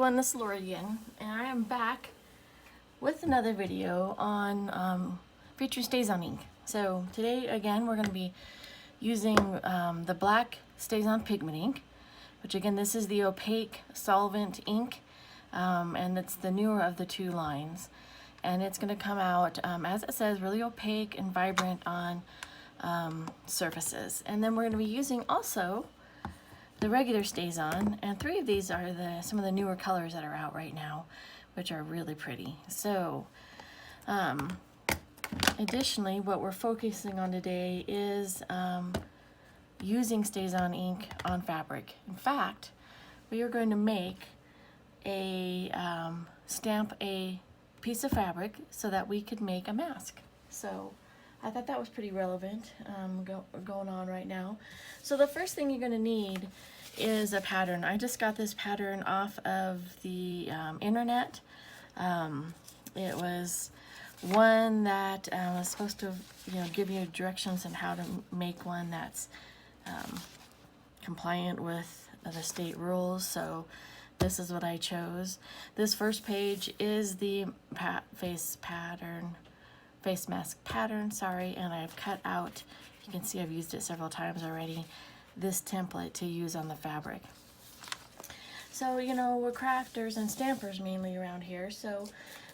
everyone, this is Laura again, and I am back with another video on featuring stazon ink. So today again we're going to be using the black stazon pigment ink, which again this is the opaque solvent ink, and it's the newer of the two lines, and it's going to come out as it says, really opaque and vibrant on surfaces. And then we're going to be using also the regular stazon, and three of these are some of the newer colors that are out right now, which are really pretty. So additionally, what we're focusing on today is using stazon ink on fabric. In fact, we are going to make stamp a piece of fabric so that we could make a mask. So I thought that was pretty relevant going on right now. So the first thing you're going to need is a pattern. I just got this pattern off of the internet. It was one that was supposed to, give you directions on how to make one that's compliant with the state rules. So this is what I chose. This first page is the face mask pattern, sorry, and I've cut out, you can see I've used it several times already, this template to use on the fabric. So, we're crafters and stampers mainly around here, so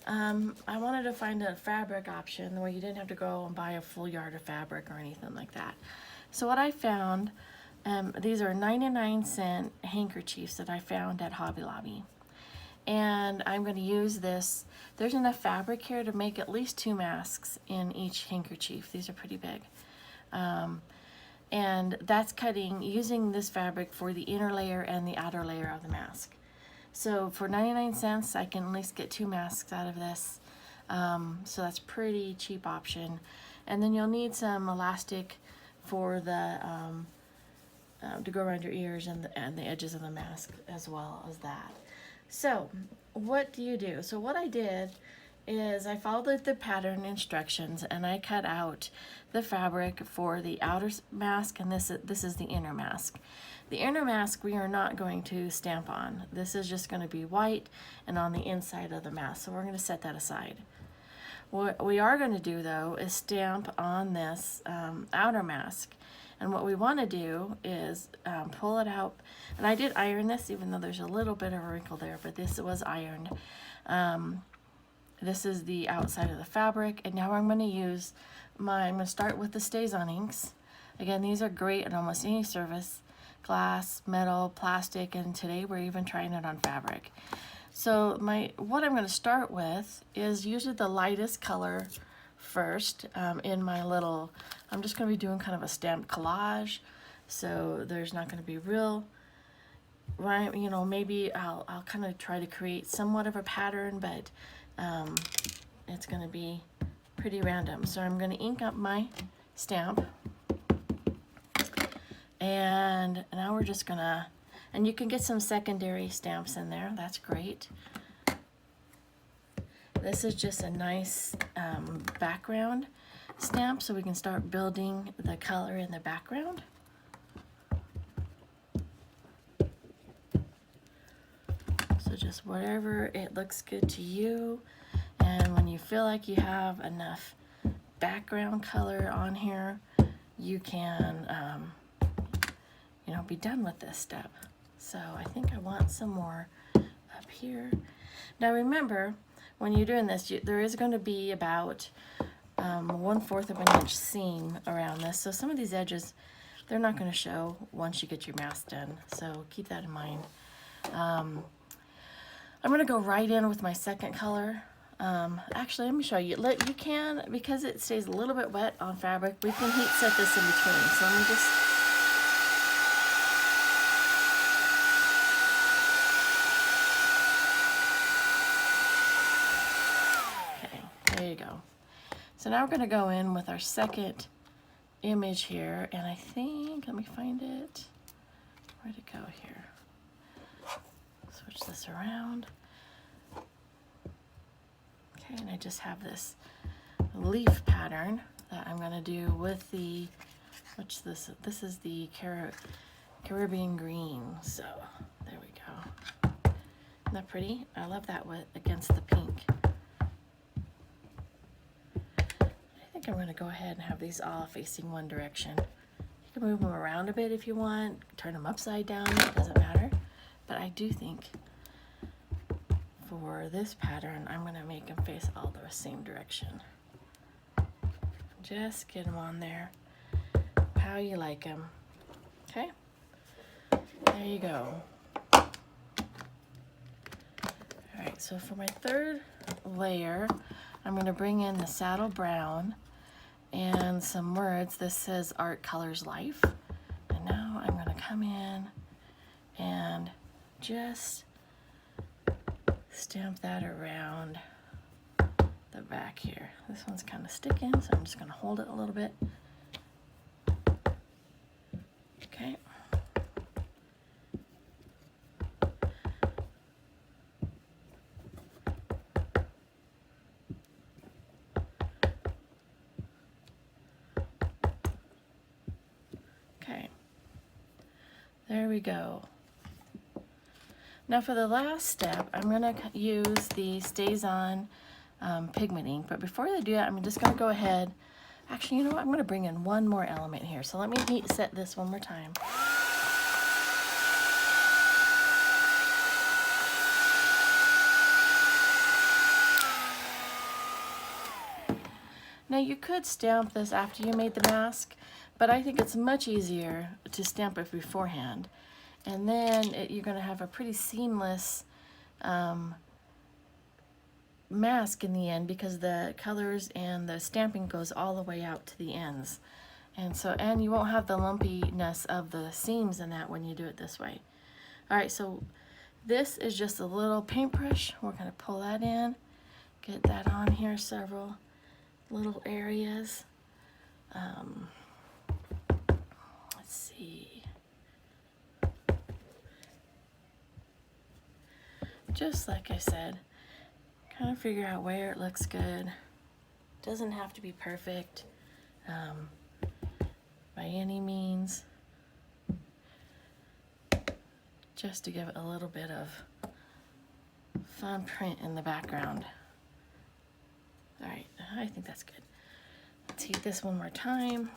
I wanted to find a fabric option where you didn't have to go and buy a full yard of fabric or anything like that. So what I found, these are 99-cent handkerchiefs that I found at Hobby Lobby. And I'm going to use this. There's enough fabric here to make at least 2 masks in each handkerchief. These are pretty big. And that's using this fabric for the inner layer and the outer layer of the mask. So for 99 cents, I can at least get 2 masks out of this. So that's pretty cheap option. And then you'll need some elastic for the to go around your ears and the edges of the mask as well as that. So what do you do? So what I did is I followed the pattern instructions and I cut out the fabric for the outer mask, and this is the inner mask. The inner mask we are not going to stamp on. This is just going to be white and on the inside of the mask, so we're going to set that aside. What we are going to do though is stamp on this outer mask. And what we want to do is pull it out, and I did iron this even though there's a little bit of a wrinkle there, but this was ironed. This is the outside of the fabric, and now I'm going to use I'm going to start with the stazon inks. Again, these are great at almost any surface, glass, metal, plastic, and today we're even trying it on fabric. So what I'm going to start with is usually the lightest color first in my little, I'm just going to be doing kind of a stamped collage, so there's not going to be real, right, maybe I'll kind of try to create somewhat of a pattern, but it's going to be pretty random. So I'm going to ink up my stamp, and now we're just going to, and you can get some secondary stamps in there, that's great. This is just a nice background stamp, so we can start building the color in the background. So just whatever it looks good to you, and when you feel like you have enough background color on here, you can be done with this step. So I think I want some more up here. Now remember, when you're doing this, there is going to be about 1/4 of an inch seam around this. So some of these edges, they're not going to show once you get your mask done. So keep that in mind. I'm going to go right in with my second color. Actually, let me show you. You can, because it stays a little bit wet on fabric, we can heat set this in between. So let me just... There you go. So now we're going to go in with our second image here, and I think, let me find it. Where'd it go here? Switch this around. Okay, and I just have this leaf pattern that I'm going to do with the, this is the Caribbean green. So there we go. Isn't that pretty? I love that with against the pink. I think I'm going to go ahead and have these all facing one direction. You can move them around a bit if you want, turn them upside down, it doesn't matter. But I do think for this pattern, I'm going to make them face all the same direction. Just get them on there how you like them. Okay, there you go. All right, so for my third layer, I'm going to bring in the saddle brown and some words. This says Art Colors Life. And now I'm going to come in and just stamp that around the back here. This one's kind of sticking, so I'm just going to hold it a little bit. Okay. Okay. There we go. Now for the last step, I'm going to use the stazon pigment ink, but before I do that, I'm just going to go ahead. Actually, you know what? I'm going to bring in one more element here. So let me heat set this one more time. Now you could stamp this after you made the mask, but I think it's much easier to stamp it beforehand. And then you're going to have a pretty seamless mask in the end, because the colors and the stamping goes all the way out to the ends. And you won't have the lumpiness of the seams in that when you do it this way. All right, so this is just a little paintbrush. We're going to pull that in, get that on here, several little areas. Let's see. Just like I said, kind of figure out where it looks good. Doesn't have to be perfect by any means. Just to give it a little bit of fun print in the background. All right, I think that's good. Let's heat this one more time.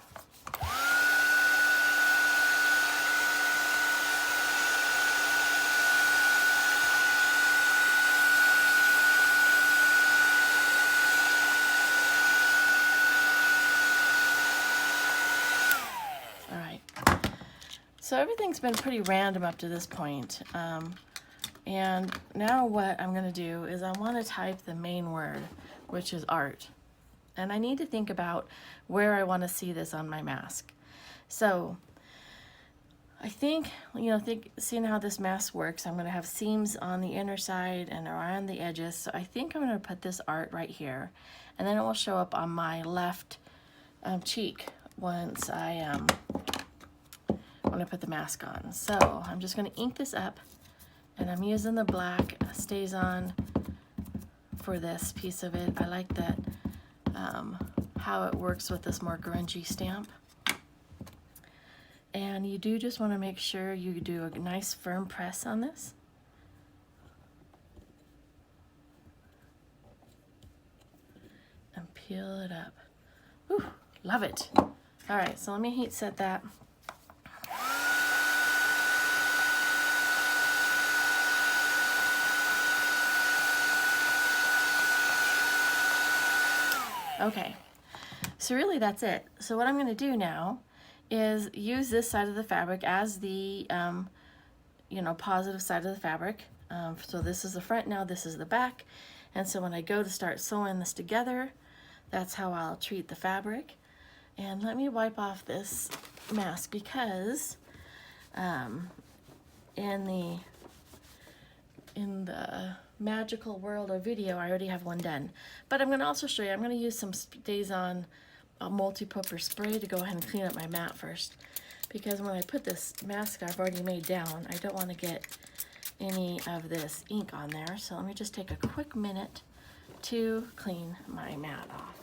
So everything's been pretty random up to this point. And now what I'm going to do is I want to type the main word, which is art. And I need to think about where I want to see this on my mask. So I think, seeing how this mask works, I'm going to have seams on the inner side and around the edges. So I think I'm going to put this art right here. And then it will show up on my left cheek once when I put the mask on. So I'm just going to ink this up, and I'm using the black stazon for this piece of it. I like that how it works with this more grungy stamp. And you do just want to make sure you do a nice firm press on this. And peel it up. Whew, love it. All right, so let me heat set that. Okay, so really that's it. So what I'm going to do now is use this side of the fabric as the, positive side of the fabric. So this is the front now, this is the back. And so when I go to start sewing this together, that's how I'll treat the fabric. And let me wipe off this mask because in the magical world of video, I already have one done. But I'm going to also show you, I'm going to use some stazon multi-purpose spray to go ahead and clean up my mat first. Because when I put this mask I've already made down, I don't want to get any of this ink on there. So let me just take a quick minute to clean my mat off.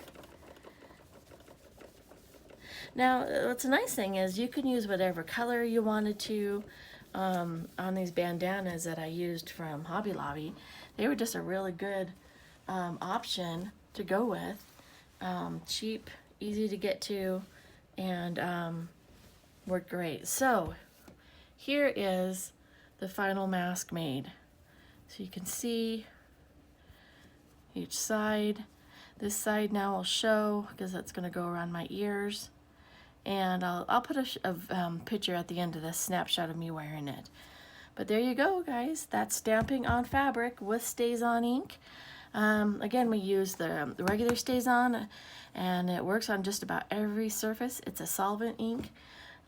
Now, what's a nice thing is you can use whatever color you wanted to, on these bandanas that I used from Hobby Lobby. They were just a really good option to go with. Cheap, easy to get to, and worked great. So here is the final mask made. So you can see each side. This side now will show because that's going to go around my ears. And I'll put a picture at the end of this snapshot of me wearing it. But there you go, guys. That's stamping on fabric with stazon ink. Again, we use the regular stazon, and it works on just about every surface. It's a solvent ink,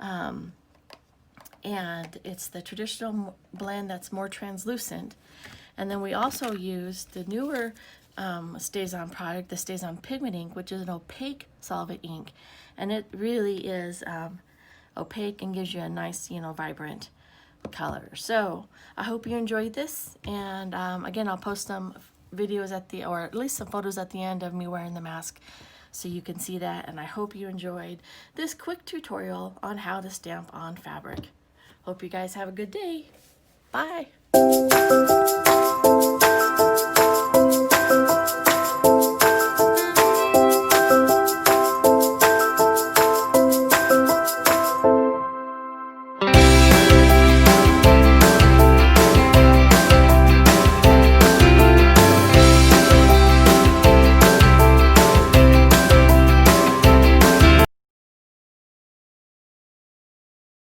and it's the traditional blend that's more translucent. And then we also use the newer stazon product, the stazon pigment ink, which is an opaque solvent ink, and it really is opaque and gives you a nice, vibrant color. So I hope you enjoyed this, and again, I'll post some videos or at least some photos at the end of me wearing the mask so you can see that. And I hope you enjoyed this quick tutorial on how to stamp on fabric. Hope you guys have a good day. Bye.